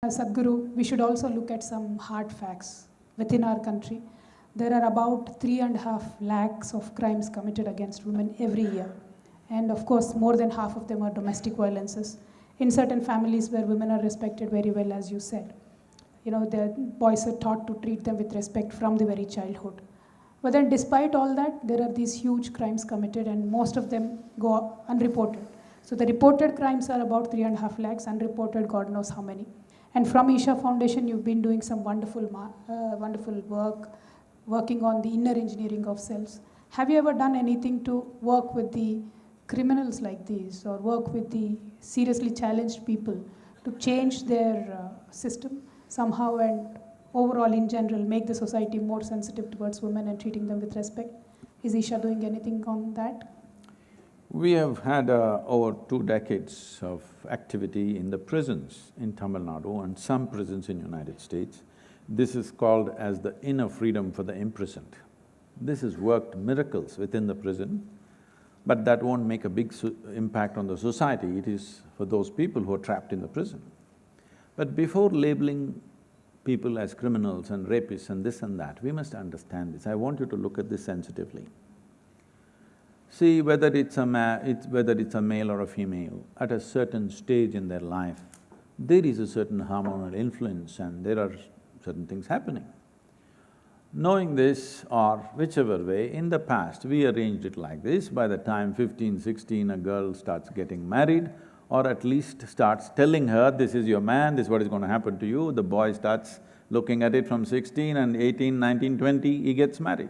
As Sadhguru, we should also look at some hard facts within our country. There are about 3.5 lakhs of crimes committed against women every year. And of course, more than half of them are domestic violences in certain families where women are respected very well, as you said. The boys are taught to treat them with respect from the very childhood. But then despite all that, there are these huge crimes committed and most of them go unreported. So the reported crimes are about 3.5 lakhs, unreported God knows how many. And from Isha Foundation, you've been doing some wonderful work, working on the inner engineering of cells. Have you ever done anything to work with the criminals like these or work with the seriously challenged people to change their system somehow and overall in general make the society more sensitive towards women and treating them with respect? Is Isha doing anything on that? We have had over 2 decades of activity in the prisons in Tamil Nadu and some prisons in United States. This is called as the inner freedom for the imprisoned. This has worked miracles within the prison, but that won't make a big impact on the society. It is for those people who are trapped in the prison. But before labeling people as criminals and rapists and this and that, we must understand this. I want you to look at this sensitively. See, whether it's a male or a female, at a certain stage in their life, there is a certain hormonal influence and there are certain things happening. Knowing this or whichever way, in the past we arranged it like this: by the time 15, 16, a girl starts getting married or at least starts telling her, this is your man, this is what is going to happen to you, the boy starts looking at it from 16 and 18, 19, 20, he gets married.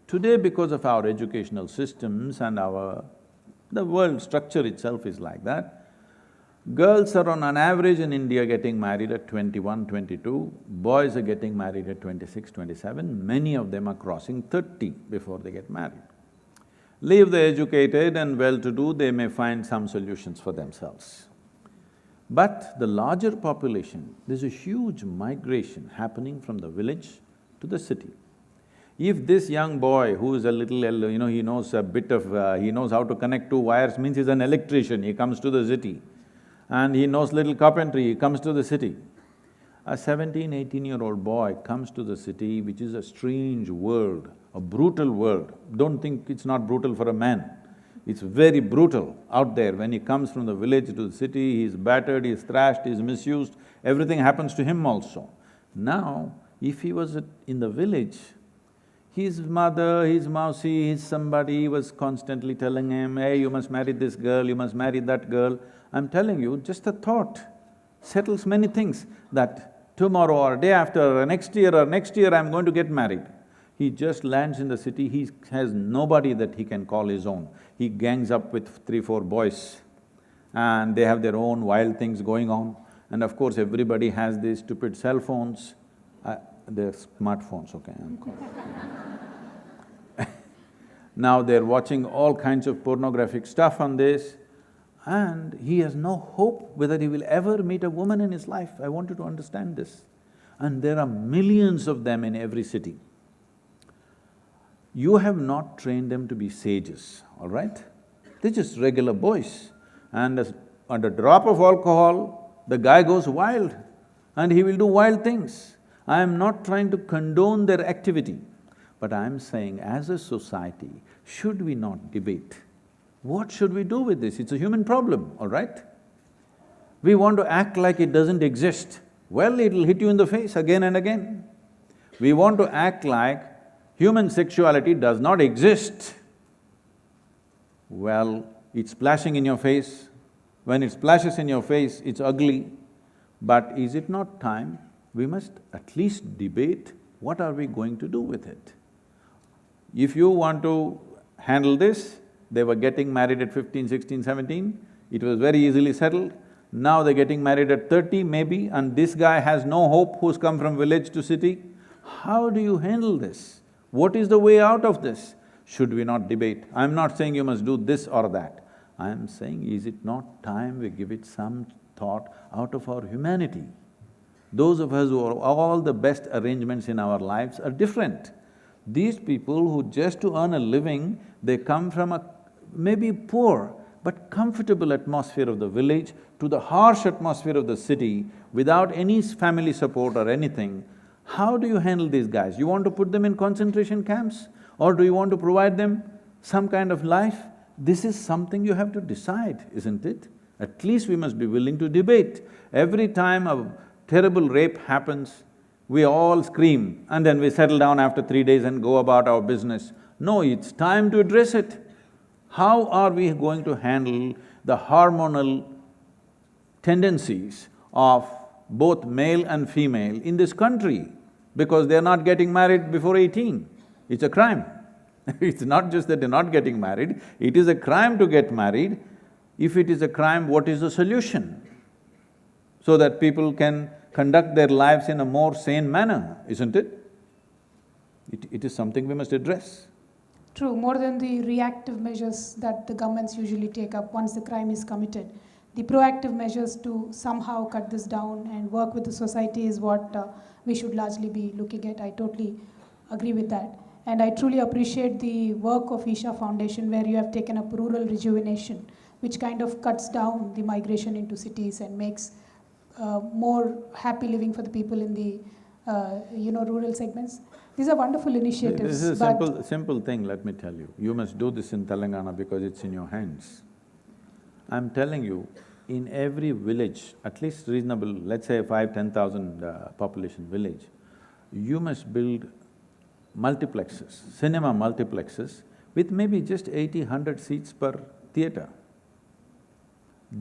Today, because of our educational systems and the world structure itself is like that, girls are on an average in India getting married at 21, 22, boys are getting married at 26, 27, many of them are crossing 30 before they get married. Leave the educated and well-to-do, they may find some solutions for themselves. But the larger population, there's a huge migration happening from the village to the city. If this young boy who is a little, he knows a bit of… he knows how to connect two wires, means he's an electrician, he comes to the city. And he knows little carpentry, he comes to the city. A 17, 18-year-old boy comes to the city, which is a strange world, a brutal world. Don't think it's not brutal for a man. It's very brutal out there. When he comes from the village to the city, he's battered, he's thrashed, he's misused, everything happens to him also. Now, if he was in the village, his mother, his mousie, his somebody was constantly telling him, hey, you must marry this girl, you must marry that girl. I'm telling you, just a thought settles many things, that tomorrow or day after or next year I'm going to get married. He just lands in the city, he has nobody that he can call his own. He gangs up with 3-4 boys and they have their own wild things going on. And of course, everybody has these stupid cell phones. They're smartphones, okay, I'm calling. Now they're watching all kinds of pornographic stuff on this, and he has no hope whether he will ever meet a woman in his life. I want you to understand this. And there are millions of them in every city. You have not trained them to be sages, all right? They're just regular boys. And at a drop of alcohol, the guy goes wild and he will do wild things. I am not trying to condone their activity, but I am saying, as a society, should we not debate? What should we do with this? It's a human problem, all right? We want to act like it doesn't exist. Well, it'll hit you in the face again and again. We want to act like human sexuality does not exist. Well, it's splashing in your face. When it splashes in your face, it's ugly. But is it not time we must at least debate what are we going to do with it? If you want to handle this, they were getting married at 15, 16, 17, it was very easily settled. Now they're getting married at 30 maybe, and this guy has no hope who's come from village to city. How do you handle this? What is the way out of this? Should we not debate? I'm not saying you must do this or that. I'm saying, is it not time we give it some thought out of our humanity? Those of us who are all the best arrangements in our lives are different. These people who just to earn a living, they come from maybe poor, but comfortable atmosphere of the village to the harsh atmosphere of the city without any family support or anything, how do you handle these guys? You want to put them in concentration camps? Or do you want to provide them some kind of life? This is something you have to decide, isn't it? At least we must be willing to debate. Every time a terrible rape happens, we all scream and then we settle down after 3 days and go about our business. No, it's time to address it. How are we going to handle the hormonal tendencies of both male and female in this country? Because they're not getting married before 18. It's a crime. It's not just that they're not getting married, it is a crime to get married. If it is a crime, what is the solution? So that people can conduct their lives in a more sane manner, isn't it? It is something we must address. True, more than the reactive measures that the governments usually take up once the crime is committed, the proactive measures to somehow cut this down and work with the society is what we should largely be looking at. I totally agree with that. And I truly appreciate the work of Isha Foundation, where you have taken up rural rejuvenation, which kind of cuts down the migration into cities and makes more happy living for the people in the rural segments. These are wonderful initiatives. This is a simple thing, let me tell you. You must do this in Telangana because it's in your hands. I'm telling you, in every village, at least reasonable, let's say 5,000–10,000 population village, you must build multiplexes, cinema multiplexes with maybe just 80–100 seats per theatre.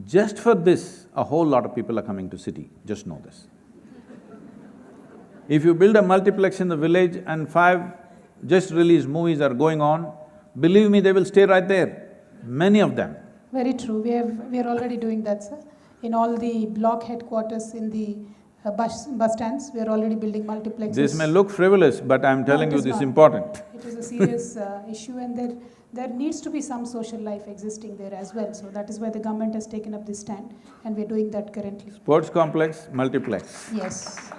Just for this, a whole lot of people are coming to city, just know this. If you build a multiplex in the village and 5 just released movies are going on, believe me, they will stay right there, many of them. Very true. We are already doing that, sir. In all the block headquarters, in the bus stands, we are already building multiplexes. This may look frivolous, but I'm telling you this is important. It is a serious issue, and there needs to be some social life existing there as well. So that is why the government has taken up this stand, and we're doing that currently. Sports complex, multiplex. Yes.